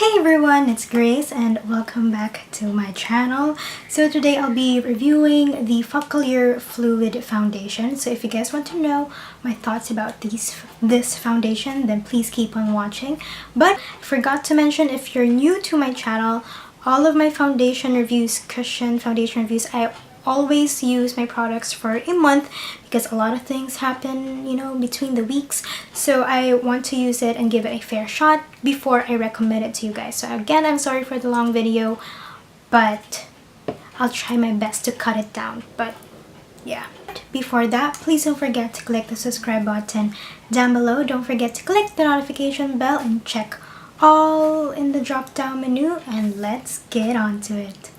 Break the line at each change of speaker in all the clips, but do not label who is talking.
Hey everyone, it's Grace and welcome back to my channel. So today I'll be reviewing the Focallure Fluid Foundation. So if you guys want to know my thoughts about this foundation, then please keep on watching. But I forgot to mention, if you're new to my channel, all of my foundation reviews, cushion foundation reviews, I always use my products for a month because a lot of things happen, between the weeks. So I want to use it and give it a fair shot before I recommend it to you guys. So again, I'm sorry for the long video, but I'll try my best to cut it down. But yeah. Before that, please don't forget to click the subscribe button down below. Don't forget to click the notification bell and check all in the drop down menu, and let's get on to it.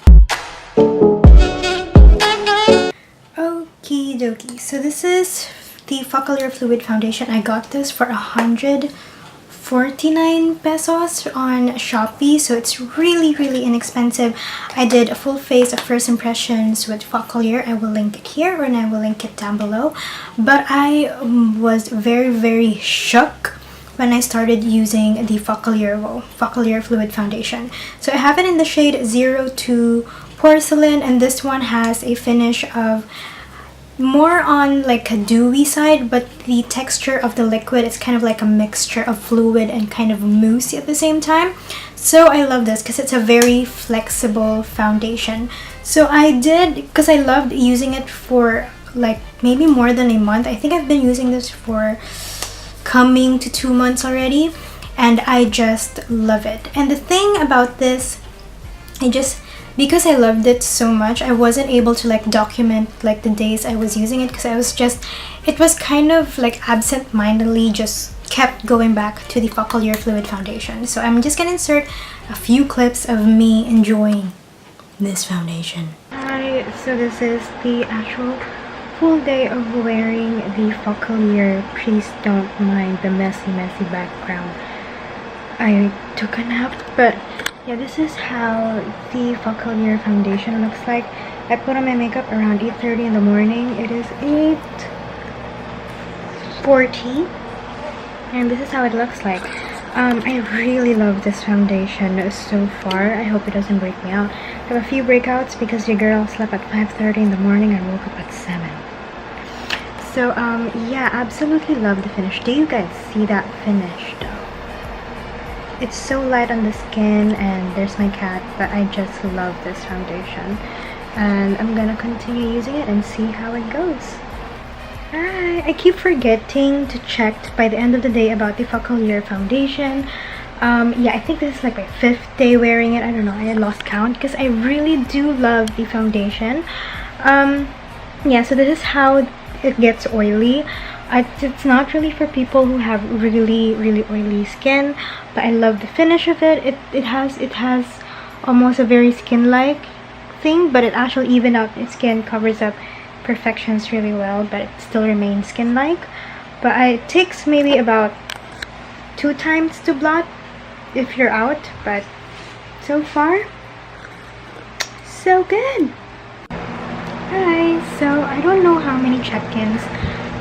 Okie dokie, so this is the Focallure Fluid Foundation. I got this for 149 pesos on Shopee, so it's really inexpensive. I did a full face of first impressions with Focallure. I will link it here and I will link it down below. But I was very shook when I started using the Focallure Fluid Foundation. So I have it in the shade 02 Porcelain, and this one has a finish of more on like a dewy side, but the texture of the liquid is kind of like a mixture of fluid and kind of mousse at the same time. So I love this because it's a very flexible foundation. So I did, because I loved using it for like maybe more than a month. I think I've been using this for coming to 2 months already, and I just love it. And the thing about this, because I loved it so much, I wasn't able to like document like the days I was using it, because it was kind of like absent-mindedly just kept going back to the Focallure Fluid Foundation. So I'm just gonna insert a few clips of me enjoying this foundation. Alright, so this is the actual full day of wearing the Focallure. Please don't mind the messy background. I took a nap, but yeah, this is how the Focallure foundation looks like. I put on my makeup around 8:30 in the morning. It is 8:40 and this is how it looks like. I really love this foundation so far. I hope it doesn't break me out. I have a few breakouts because your girl slept at 5:30 in the morning and woke up at 7. So yeah, absolutely love the finish. Do you guys see that finish though? It's so light on the skin, and there's my cat, but I just love this foundation. And I'm gonna continue using it and see how it goes. Alright, I keep forgetting to check by the end of the day about the Focallure foundation. Yeah, I think this is like my 5th day wearing it. I don't know, I lost count because I really do love the foundation. Yeah, so this is how it gets oily. It's not really for people who have really oily skin, but I love the finish of it. It has almost a very skin-like thing, but it actually even out its skin, covers up imperfections really well, but it still remains skin-like. But it takes maybe about 2 times to blot if you're out, but so far so good. Alright, so I don't know how many check-ins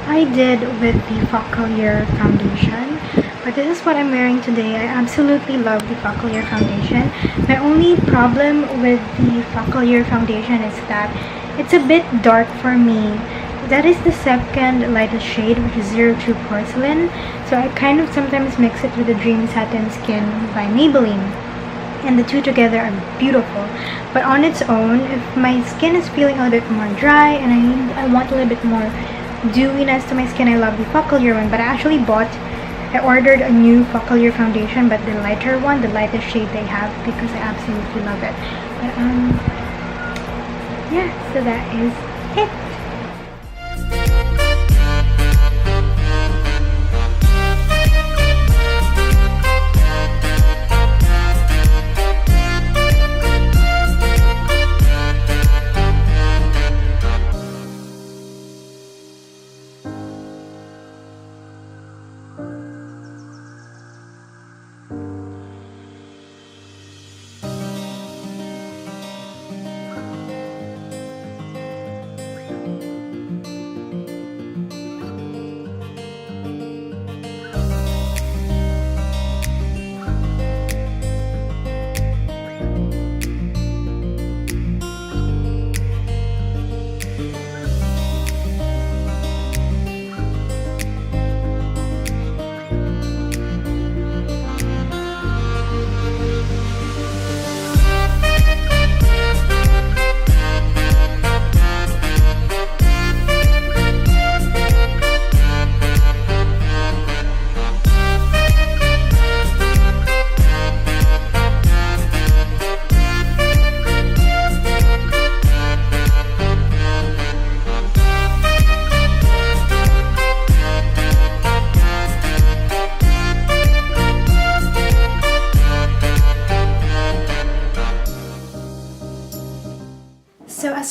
I did with the Focallure foundation, but this is what I'm wearing today. I absolutely love the Focallure foundation. My only problem with the Focallure foundation is that it's a bit dark for me. That is the second lightest shade, which is 02 Porcelain. So I kind of sometimes mix it with the Dream Satin Skin by Maybelline, and the two together are beautiful. But on its own, if my skin is feeling a little bit more dry and I want a little bit more dewiness to my skin, I love the Focallure one. But I ordered a new Focallure foundation, but the lighter one, the lightest shade they have, because I absolutely love it. But yeah, so that is it.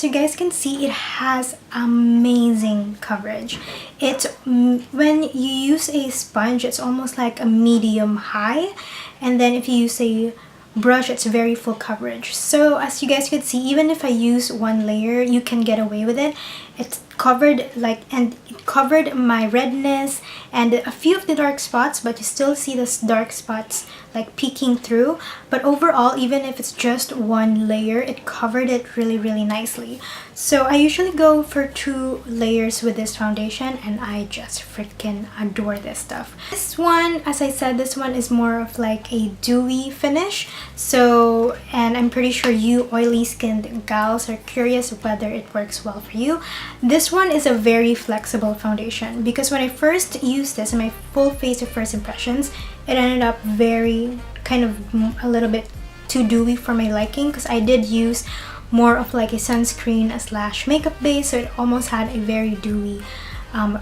as you guys can see, it has amazing coverage. It's when you use a sponge, it's almost like a medium high, and then if you use a brush, it's very full coverage. So as you guys could see, even if I use one layer, you can get away with it. It's covered and it covered my redness and a few of the dark spots, but you still see this dark spots like peeking through. But overall, even if it's just one layer, it covered it really nicely. So I usually go for 2 layers with this foundation, and I just freaking adore this stuff. This one, as I said, this one is more of like a dewy finish. So, and I'm pretty sure you oily skinned gals are curious whether it works well for you. This one is a very flexible foundation, because when I first used this in my full face of first impressions, it ended up very kind of a little bit too dewy for my liking, because I did use more of like a sunscreen slash makeup base, so it almost had a very dewy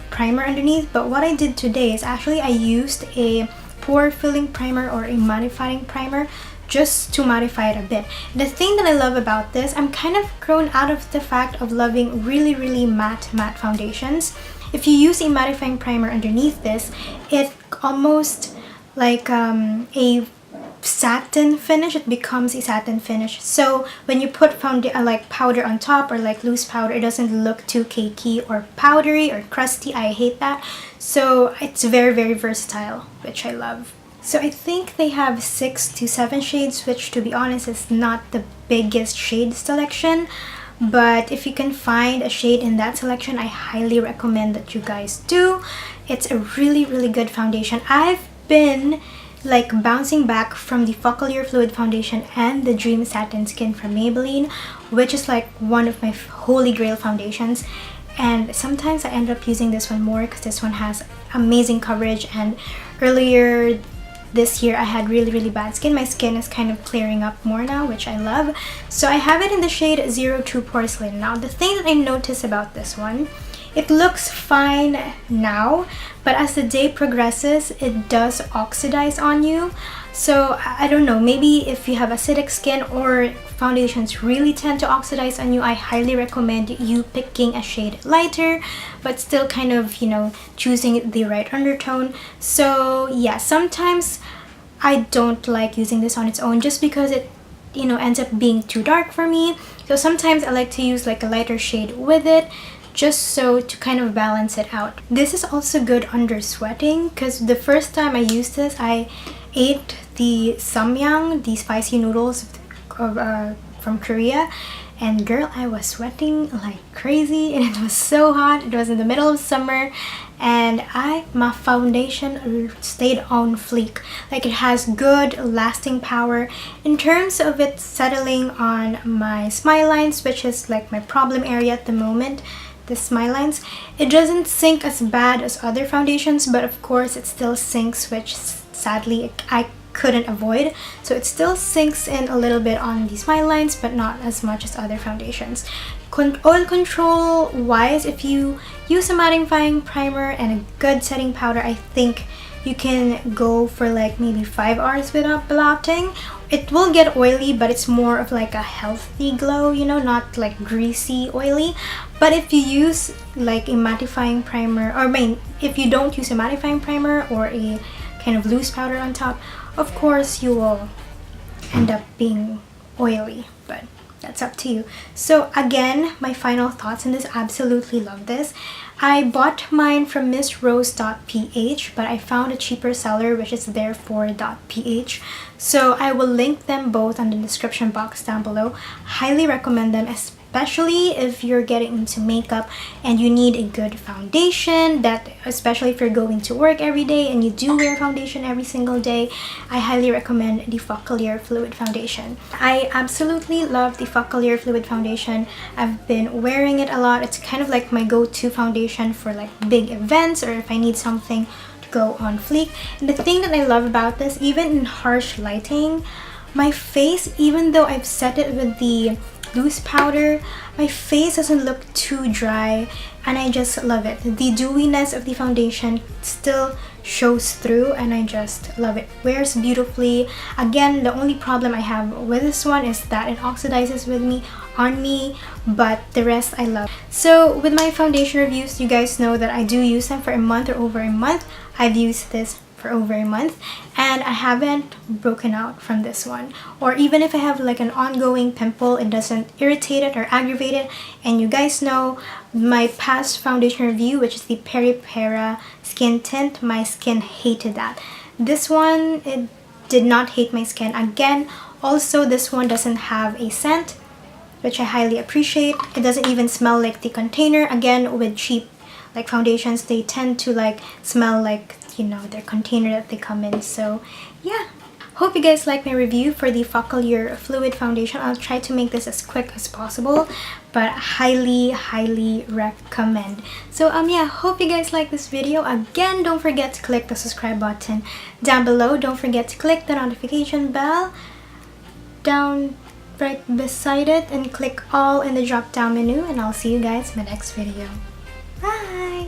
primer underneath. But what I did today is actually I used a pore filling primer or a mattifying primer just to mattify it a bit. The thing that I love about this, I'm kind of grown out of the fact of loving really matte foundations. If you use a mattifying primer underneath this, it almost like a satin finish. It becomes a satin finish. So when you put like powder on top, or like loose powder, it doesn't look too cakey or powdery or crusty. I hate that. So it's very versatile, which I love. So I think they have 6 to 7 shades, which to be honest is not the biggest shade selection. But if you can find a shade in that selection, I highly recommend that you guys do. It's a really good foundation. I've been like bouncing back from the Focallure Fluid Foundation and the Dream Satin Skin from Maybelline, which is like one of my holy grail foundations. And sometimes I end up using this one more because this one has amazing coverage. And earlier this year I had really bad skin. My skin is kind of clearing up more now, which I love. So I have it in the shade 02 Porcelain. Now the thing that I notice about this one, it looks fine now, but as the day progresses, it does oxidize on you. So I don't know, maybe if you have acidic skin or foundations really tend to oxidize on you, I highly recommend you picking a shade lighter, but still kind of, you know, choosing the right undertone. So yeah, sometimes I don't like using this on its own just because it, you know, ends up being too dark for me. So sometimes I like to use like a lighter shade with it, just so to kind of balance it out. This is also good under sweating, because the first time I used this, I ate the samyang, the spicy noodles from Korea, and girl, I was sweating like crazy and it was so hot. It was in the middle of summer, and my foundation stayed on fleek. Like, it has good lasting power in terms of it settling on my smile lines, which is like my problem area at the moment. The smile lines, it doesn't sink as bad as other foundations, but of course it still sinks, which sadly I couldn't avoid. So it still sinks in a little bit on the smile lines, but not as much as other foundations. Oil control wise, if you use a mattifying primer and a good setting powder, I think you can go for like maybe 5 hours without blotting. It will get oily, but it's more of like a healthy glow, you know, not like greasy oily. But if you use like a mattifying primer, or if you don't use a mattifying primer or a kind of loose powder on top, of course you will end up being oily, but that's up to you. So again, my final thoughts on this, absolutely love this. I bought mine from MISSROSE.PH, but I found a cheaper seller, which is THEREFORE.PH. So I will link them both on the description box down below. Highly recommend them, especially if you're getting into makeup and you need a good foundation, that especially if you're going to work every day and you do wear foundation every single day. I highly recommend the Focallure Fluid Foundation. I absolutely love the Focallure Fluid Foundation. I've been wearing it a lot. It's kind of like my go-to foundation for like big events, or if I need something to go on fleek. And the thing that I love about this, even in harsh lighting, my face, even though I've set it with the loose powder, my face doesn't look too dry, and I just love it. The dewiness of the foundation still shows through, and I just love it. Wears beautifully. Again, the only problem I have with this one is that it oxidizes on me, but the rest I love. So with my foundation reviews, you guys know that I do use them for a month or over a month. I've used this for over a month and I haven't broken out from this one. Or even if I have like an ongoing pimple, it doesn't irritate it or aggravate it. And you guys know my past foundation review, which is the Peri Pera skin tint, my skin hated that. This one, it did not hate my skin. Again, also this one doesn't have a scent, which I highly appreciate. It doesn't even smell like the container. Again, with cheap like foundations, they tend to like smell like, you know, their container that they come in. So yeah, hope you guys like my review for the Focallure Fluid Foundation. I'll try to make this as quick as possible, but highly recommend. So yeah, hope you guys like this video. Again, don't forget to click the subscribe button down below. Don't forget to click the notification bell down right beside it and click all in the drop down menu, and I'll see you guys in my next video. Bye!